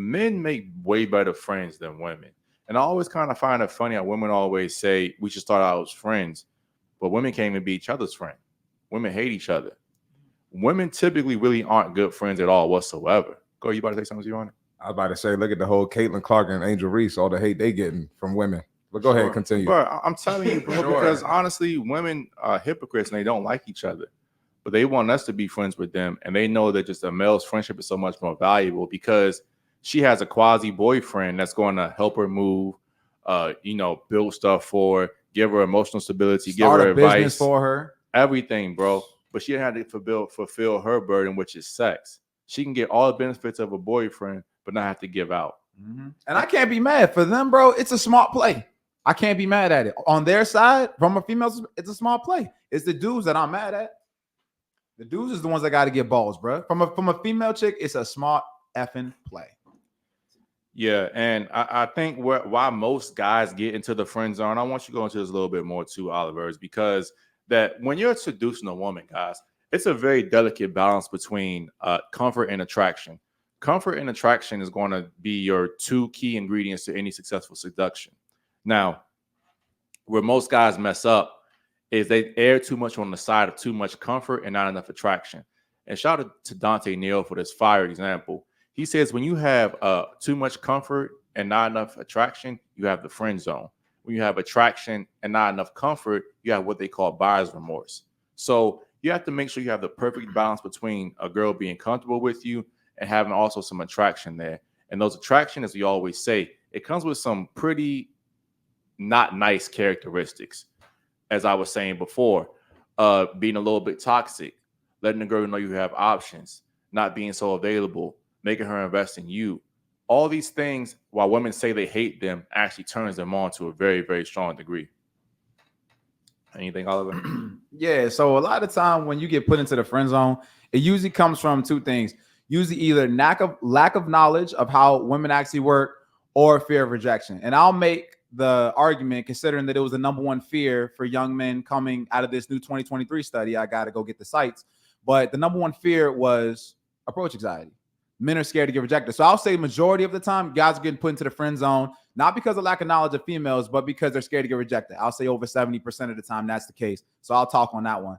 men make way better friends than women. And I always kind of find it funny how women always say we should start out as friends, but women can't even be each other's friend. Women hate each other. Women typically really aren't good friends at all whatsoever. Go, you about to say something, you on it? I was about to say, look at the whole Caitlin Clark and Angel Reese, all the hate they getting from women. But go ahead, continue. Bro, I'm telling you, bro, because honestly, women are hypocrites and they don't like each other. But they want us to be friends with them. And they know that just a male's friendship is so much more valuable because she has a quasi boyfriend that's going to help her move, build stuff for her, give her emotional stability, give her advice. Business for her. Everything, bro. But she had to fulfill her burden, which is sex. She can get all the benefits of a boyfriend, but not have to give out. Mm-hmm. And I can't be mad for them, bro. It's a smart play. I can't be mad at it. On their side, from a female, it's a small play. It's the dudes that I'm mad at. The dudes is the ones that got to get balls, bro. From a female chick, it's a smart effing play. Yeah, and I think why most guys get into the friend zone, I want you to go into this a little bit more too, Oliver, is because that when you're seducing a woman, guys, it's a very delicate balance between comfort and attraction. Comfort and attraction is going to be your two key ingredients to any successful seduction. Now, where most guys mess up is they err too much on the side of too much comfort and not enough attraction. And shout out to Dante Neal for this fire example. He says when you have too much comfort and not enough attraction, you have the friend zone. When you have attraction and not enough comfort, you have what they call buyer's remorse. So you have to make sure you have the perfect balance between a girl being comfortable with you and having also some attraction there. And those attraction, as we always say, it comes with some pretty not nice characteristics. As I was saying before, being a little bit toxic, letting the girl know you have options, not being so available, making her invest in you. All these things, while women say they hate them, actually turns them on to a very, very strong degree. Anything, Oliver? Yeah, so a lot of time when you get put into the friend zone, it usually comes from two things. Usually either lack of knowledge of how women actually work or fear of rejection. And I'll make the argument, considering that it was the number one fear for young men coming out of this new 2023 study. I got to go get the sites. But the number one fear was approach anxiety. Men are scared to get rejected. So I'll say majority of the time, guys are getting put into the friend zone, not because of lack of knowledge of females, but because they're scared to get rejected. I'll say over 70% of the time that's the case. So I'll talk on that one.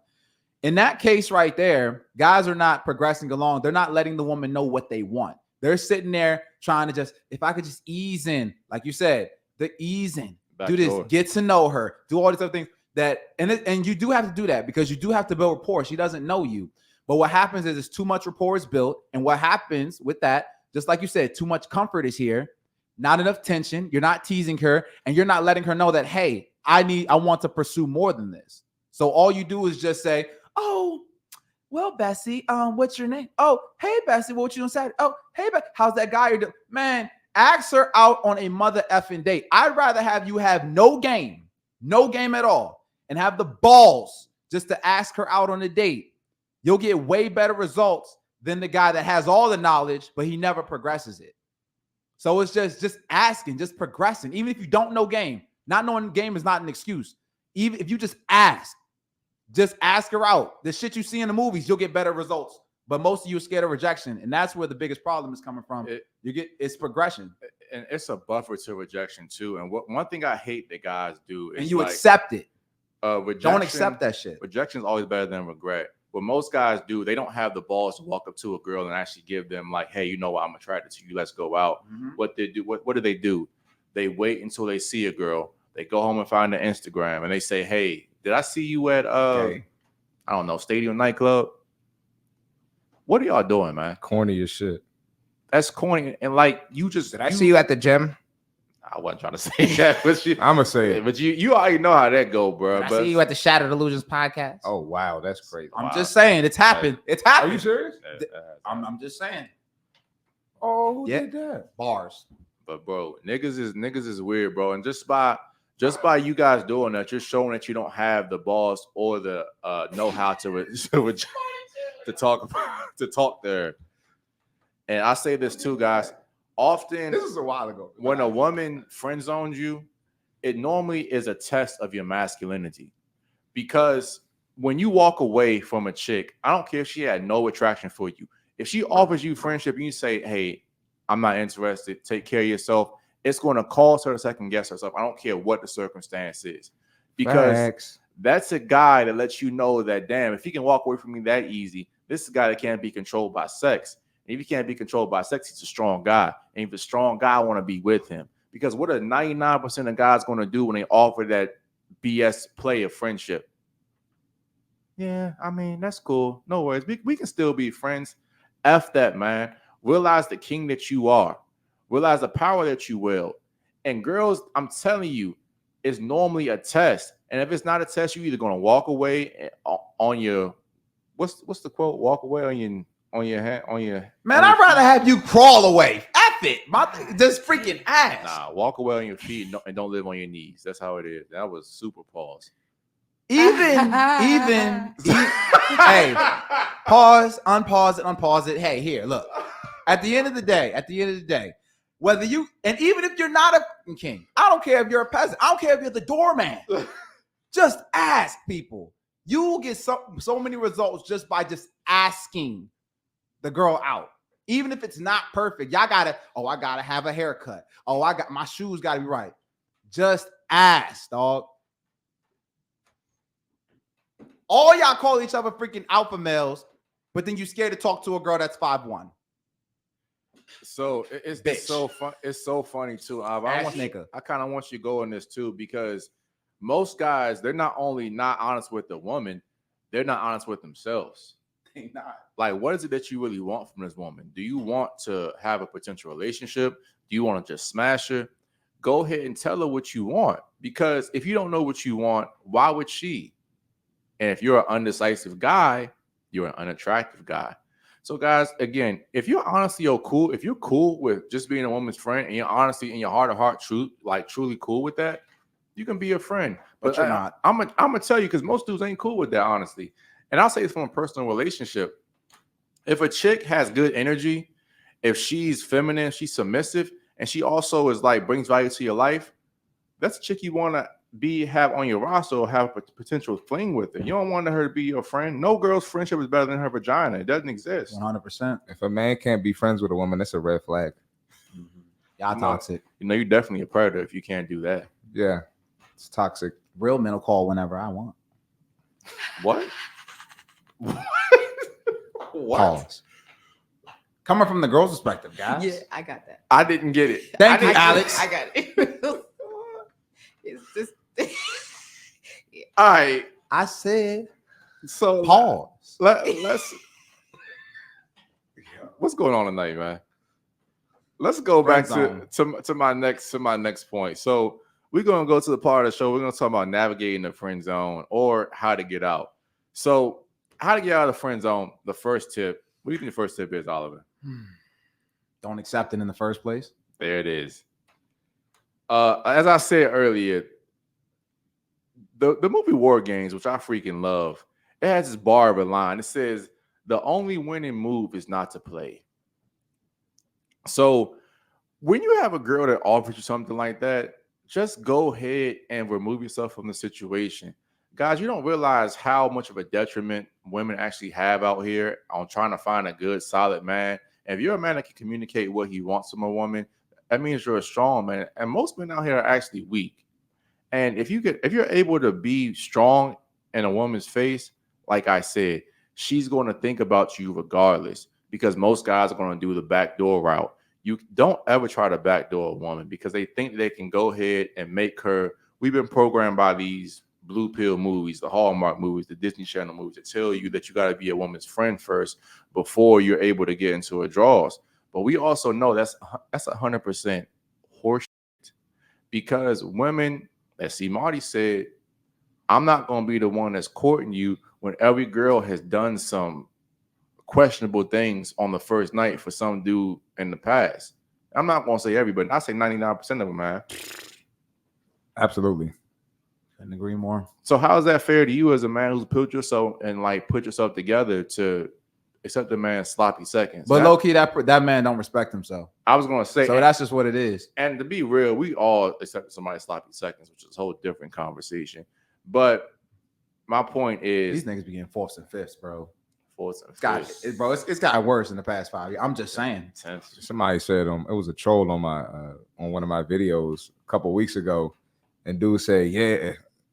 In that case right there, guys are not progressing along. They're not letting the woman know what they want. They're sitting there trying to just, if I could just ease in, like you said, the ease in, do this, get to know her, do all these other things and you do have to do that because you do have to build rapport. She doesn't know you. But what happens is too much rapport is built. And what happens with that, just like you said, too much comfort is here, not enough tension. You're not teasing her and you're not letting her know that, hey, I want to pursue more than this. So all you do is just say, oh, well, Bessie, what's your name? Oh, hey, Bessie, what you doing Saturday? Oh, hey, how's that guy you're doing? Man, ask her out on a mother effing date. I'd rather have you have no game at all, and have the balls just to ask her out on a date. You'll get way better results than the guy that has all the knowledge, but he never progresses it. So it's just asking, just progressing. Even if you don't know game, not knowing game is not an excuse. Even if you just ask her out. The shit you see in the movies, you'll get better results. But most of you are scared of rejection, and that's where the biggest problem is coming from. It's progression, and it's a buffer to rejection too. And one thing I hate that guys do is and you accept it. Don't accept that shit. Rejection is always better than regret. What most guys do, they don't have the balls to walk up to a girl and actually give them like, hey, you know what, I'm attracted to you. Let's go out. Mm-hmm. What do they do? They wait until they see a girl. They go home and find their Instagram and they say, hey, did I see you at I don't know, Stadium Nightclub? What are y'all doing, man? Corny as shit. That's corny. And like you just I see you at the gym? I wasn't trying to say that, but I'm gonna say it. But you already know how that go, bro. I see you at the Shattered Illusions podcast. Oh wow, that's crazy. I'm just saying, it's happened. It's happened. Are you serious? I'm just saying. Oh, who did that? Bars. But bro, niggas is weird, bro. And just by you guys doing that, you're showing that you don't have the balls or the know-how to talk there. And I say this too, guys. Often, this is a while ago. When a woman friend zones you, it normally is a test of your masculinity. Because when you walk away from a chick, I don't care if she had no attraction for you. If she offers you friendship and you say, hey, I'm not interested. Take care of yourself. It's going to cause her to second guess herself. I don't care what the circumstance is, because Facts. that's a guy that lets you know that, damn, if he can walk away from me that easy, this is a guy that can't be controlled by sex. And if he can't be controlled by sex, he's a strong guy. And if a strong guy, I want to be with him. Because what are 99% of guys going to do when they offer that BS play of friendship? Yeah, I mean, that's cool. No worries. We can still be friends. F that, man. Realize the king that you are. Realize the power that you will. And girls, I'm telling you, it's normally a test. And if it's not a test, you're either going to walk away on your, what's the quote? Walk away on your hand, on your. Man, on your I'd rather feet. have you crawl away. F it. Just freaking ass. Nah, walk away on your feet and don't live on your knees. That's how it is. That was super pause. Even, hey, pause, unpause it, unpause it. Hey, here, look. At the end of the day, whether you, and even if you're not a fucking king, I don't care if you're a peasant. I don't care if you're the doorman. Just ask people. You will get so many results just by just asking the girl out. Even if it's not perfect, I gotta have a haircut. My shoes gotta be right. Just ask, dog. All y'all call each other freaking alpha males, but then you scared to talk to a girl that's 5'1". So it's so fun. It's so funny too. I kind of want you to go in this too, because most guys, they're not only not honest with the woman, they're not honest with themselves. They not. Like, what is it that you really want from this woman? Do you want to have a potential relationship? Do you want to just smash her? Go ahead and tell her what you want, because if you don't know what you want, why would she? And if you're an undecisive guy, you're an unattractive guy. So guys, again, if you're honestly cool, if you're cool with just being a woman's friend, and you're honestly in your heart of heart, truly cool with that, you can be a friend. But you're not. I'm gonna tell you, because most dudes ain't cool with that, honestly. And I'll say this from a personal relationship. If a chick has good energy, if she's feminine, she's submissive, and she also is like brings value to your life, that's a chick you want to have on your roster or have a potential fling with her. You don't want her to be your friend. No girl's friendship is better than her vagina. It doesn't exist. 100%. If a man can't be friends with a woman, that's a red flag. Y'all toxic. You're definitely a predator if you can't do that. Yeah, it's toxic. Real men will call whenever I want. What? What? Pause. Coming from the girl's perspective, guys. Yeah, I got that. I didn't get it. Thank you, I Alex. got it. It's just. All right. I said So pause. let's what's going on tonight, man? Let's go back to my next point. So we're gonna go to the part of the show. We're gonna talk about navigating the friend zone or how to get out. So how to get out of the friend zone? The first tip. What do you think the first tip is, Oliver? Don't accept it in the first place. There it is. As I said earlier, the movie War Games, which I freaking love, it has this bar of a line. It says, the only winning move is not to play. So when you have a girl that offers you something like that, just go ahead and remove yourself from the situation. Guys, you don't realize how much of a detriment women actually have out here on trying to find a good, solid man. And if you're a man that can communicate what he wants from a woman, that means you're a strong man. And most men out here are actually weak. And if you're able to be strong in a woman's face, like I said, she's going to think about you regardless, because most guys are going to do the backdoor route. You don't ever try to backdoor a woman because they think they can go ahead and make her. We've been programmed by these blue pill movies, the Hallmark movies, the Disney Channel movies that tell you that you got to be a woman's friend first before you're able to get into her drawers. But we also know that's 100% horseshit, because women, as CMarty said, I'm not going to be the one that's courting you when every girl has done some questionable things on the first night for some dude in the past. I'm not going to say everybody. I say 99% of them, man. Absolutely. Couldn't agree more. So how is that fair to you as a man who's put yourself together to accept the man's sloppy seconds? But low key, that man don't respect himself. I was going to say, so that's just what it is. And to be real, we all accept somebody's sloppy seconds, which is a whole different conversation. But my point is, these niggas be getting fourths and fifths, bro. fourth, and Got fifth. it, bro. It's gotten worse in the past 5 years. I'm just saying. Tenth. Somebody said it was a troll on my on one of my videos a couple weeks ago, and dude said, "Yeah,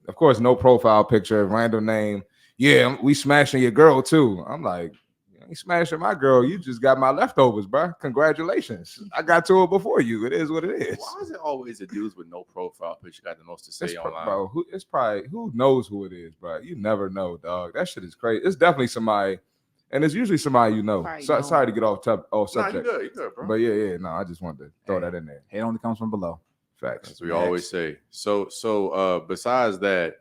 of course, no profile picture, random name. Yeah, we smashing your girl too." I'm like, "You ain't smashing my girl. You just got my leftovers, bro. Congratulations. I got to it before you. It is what it is." Why is it always the dudes with no profile picture got the most to say It's online? bro, it's probably who knows who it is, bro. You never know, dog. That shit is crazy. It's definitely somebody, and it's usually somebody you know. Probably Sorry to get off Nah, you subject, good, you good, bro. but yeah, no, I just wanted to throw Hey. that in there. Hate only comes from below. Facts. As we always say. So besides that,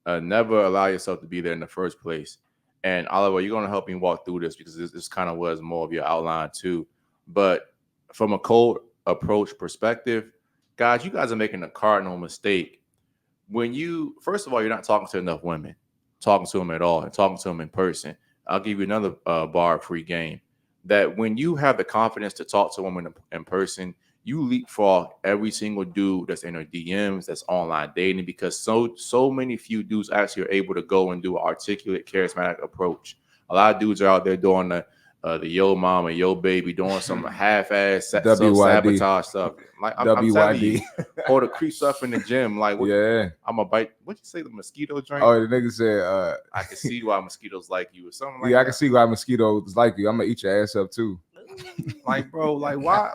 never allow yourself to be there in the first place. And Oliver, you're gonna help me walk through this because this kind of was more of your outline too. But from a cold approach perspective, guys, you guys are making a cardinal mistake. When you, first of all, you're not talking to enough women, talking to them at all, and talking to them in person. I'll give you another bar free game. That when you have the confidence to talk to women in person, you leapfrog every single dude that's in their DMs, that's online dating, because so many few dudes actually are able to go and do an articulate, charismatic approach. A lot of dudes are out there doing the yo mama, yo baby, doing some half-ass sabotage stuff. Like I'm telling you, or the creep stuff in the gym. Like, what, Yeah. I'm a bite. What you say, the mosquito drink? Oh, the nigga said, I can see why mosquitoes like you, or something like yeah, that. I can see why mosquitoes like you. I'm gonna eat your ass up too. Like, bro, like why,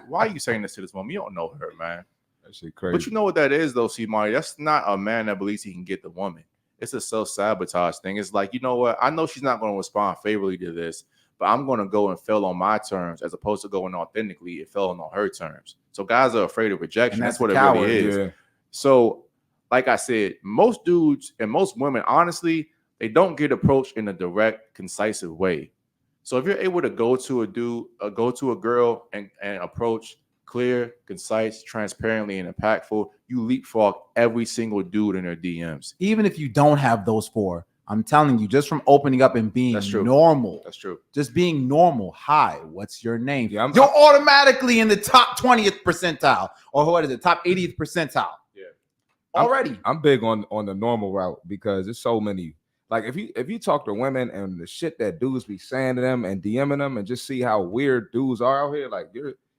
why are you saying this to this woman? You don't know her, man. That shit crazy. But you know what that is, though, CMarty? That's not a man that believes he can get the woman. It's a self-sabotage thing. It's like, you know what? I know she's not going to respond favorably to this, but I'm going to go and fail on my terms as opposed to going authentically and failing on her terms. So guys are afraid of rejection. And That's what it coward, really is. Yeah. So, like I said, most dudes and most women, honestly, they don't get approached in a direct, concise way. So if you're able to go to a dude, go to a girl and approach clear, concise, transparently, and impactful, you leapfrog every single dude in their DMs. Even if you don't have those 4, I'm telling you, just from opening up and being That's true. normal, That's true. just being normal. Hi, what's your name? Yeah, You're automatically in the top 20th percentile, or what is it, top 80th percentile? Yeah. Already. I'm big on the normal route because there's so many. Like if you talk to women and the shit that dudes be saying to them and DMing them and just see how weird dudes are out here, like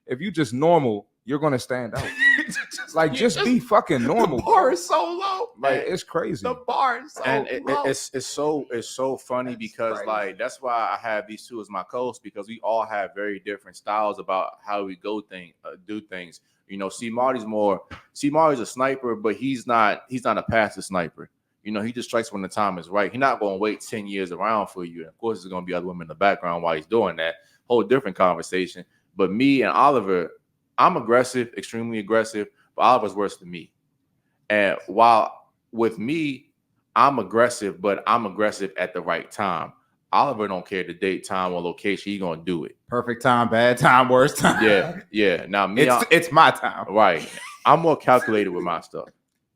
if you just normal, you're gonna stand out. just be fucking normal. The bar bro. is so low. Like it's crazy. The bar is so And low. it's so funny because crazy. like that's why I have these two as my co-hosts, because we all have very different styles about how we do things. You know, CMarty's a sniper, but he's not a passive sniper. You know, he just strikes when the time is right. He's not going to wait 10 years around for you. And of course, there's going to be other women in the background while he's doing that. Whole different conversation. But me and Oliver, I'm aggressive, extremely aggressive, but Oliver's worse than me. And while with me, I'm aggressive, but I'm aggressive at the right time. Oliver don't care the date, time, or location. He's going to do it. Perfect time, bad time, worst time. Yeah. Now, me, it's my time. right. I'm more calculated with my stuff.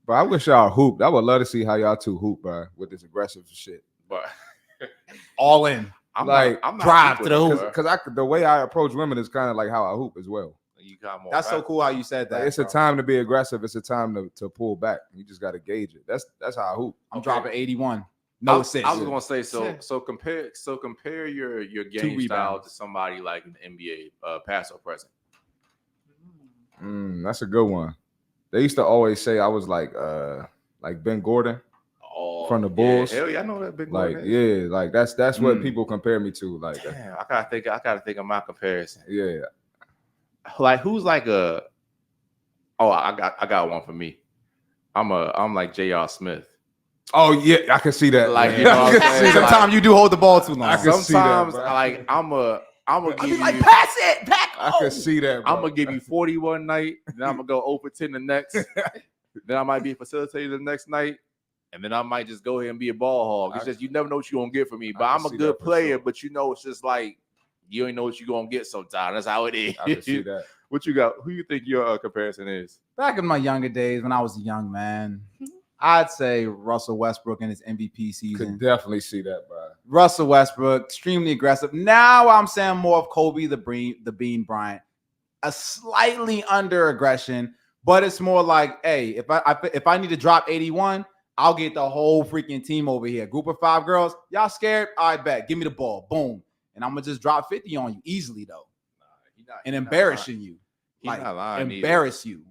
But I wish y'all hooped. I would love to see how y'all two hoop, bro, with this aggressive shit. But All in. I'm Like, not drive super to the with hoop. her. Because the way I approach women is kind of like how I hoop as well. You got more That's so facts. cool how you said that. Like, it's a bro. time to be aggressive. It's a time to pull back. You just got to gauge it. That's how I hoop. I'm Okay. dropping 81. No assists. I was gonna say so compare your game style to somebody like an NBA past or present. That's a good one. They used to always say I was like Ben Gordon from the Bulls. Yeah, hell yeah, I know that big Like one. yeah, like that's what people compare me to. Like Damn, I gotta think of my comparison. yeah, Like who's like a I got one for me. I'm like J.R. Smith. oh yeah, I can see that. Like, man. you know what I'm saying? Sometimes you do hold the ball too long. I can see that, Sometimes bro. like I'm gonna give you pass it, back. I can see that. Bro. I'm gonna give you 40 one night, then I'm gonna go 0 for 10 the next. Then I might be a facilitator the next night, and then I might just go ahead and be a ball hog. It's just you never know what you're gonna get from me. But I I'm can a see good that for player, sure. but you know it's just like you ain't know what you're gonna get sometimes. That's how it is. I can see that. What you got? Who you think your comparison is? Back in my younger days when I was a young man, I'd say Russell Westbrook in his MVP season. Could definitely see that, bro. Russell Westbrook, extremely aggressive. Now I'm saying more of Kobe the Bean Bryant, a slightly under aggression, but it's more like, hey, if I need to drop 81, I'll get the whole freaking team over here. Group of 5 girls. Y'all scared? All right, bet. Give me the ball. Boom. And I'm gonna just drop 50 on you easily though, and embarrassing you. He's not lying. Embarrass you.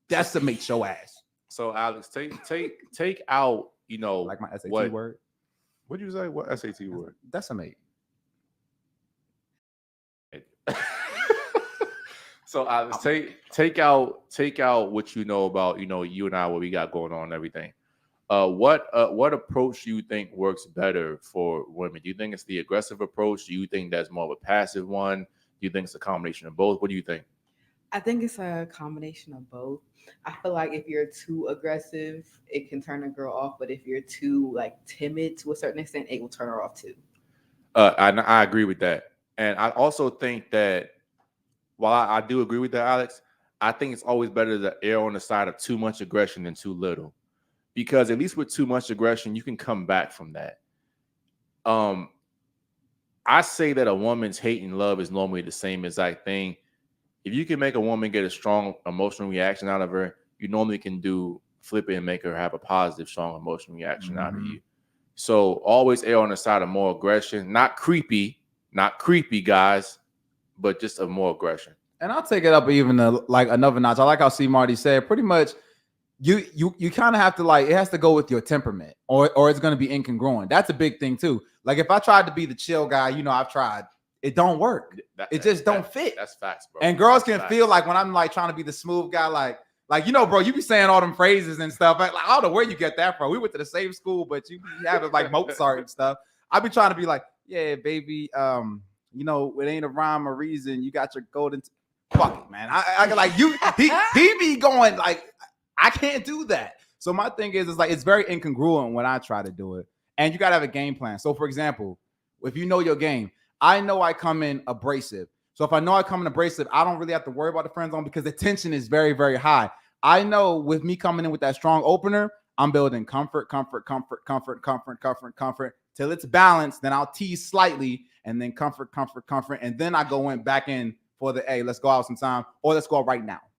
Decimate your ass. So Alex, take out, Like my SAT word. What'd you say? What SAT word? Decimate. So Alex, take out what you know about you and I, what we got going on and everything. What approach do you think works better for women? Do you think it's the aggressive approach? Do you think that's more of a passive one? Do you think it's a combination of both? What do you think? I think it's a combination of both. I feel like if you're too aggressive, it can turn a girl off. But if you're too timid to a certain extent, it will turn her off too. I agree with that, and I also think that while I do agree with that, Alex, I think it's always better to err on the side of too much aggression than too little, because at least with too much aggression, you can come back from that. I say that a woman's hate and love is normally the same exact thing. If you can make a woman get a strong emotional reaction out of her, you normally can flip it and make her have a positive, strong emotional reaction out of you. So always err on the side of more aggression, not creepy, guys, but just a more aggression. And I'll take it up even another notch. I like how CMarty said, pretty much you kind of have to it has to go with your temperament or it's going to be incongruent. That's a big thing too. Like if I tried to be the chill guy, I've tried, it don't work. It just don't fit. That's facts, bro. And girls can feel like when I'm trying to be the smooth guy, bro, you be saying all them phrases and stuff. I don't know where you get that from. We went to the same school, but you be having Mozart and stuff. I be trying to be like, yeah, baby, it ain't a rhyme or reason. You got your golden. Fuck it, man. He be going I can't do that. So my thing is it's very incongruent when I try to do it. And you got to have a game plan. So for example, if you know your game, I know I come in abrasive. So if I know I come in abrasive, I don't really have to worry about the friend zone because the tension is very, very high. I know with me coming in with that strong opener, I'm building comfort till it's balanced. Then I'll tease slightly and then comfort. And then I go back in for the, hey, let's go out sometime or let's go out right now.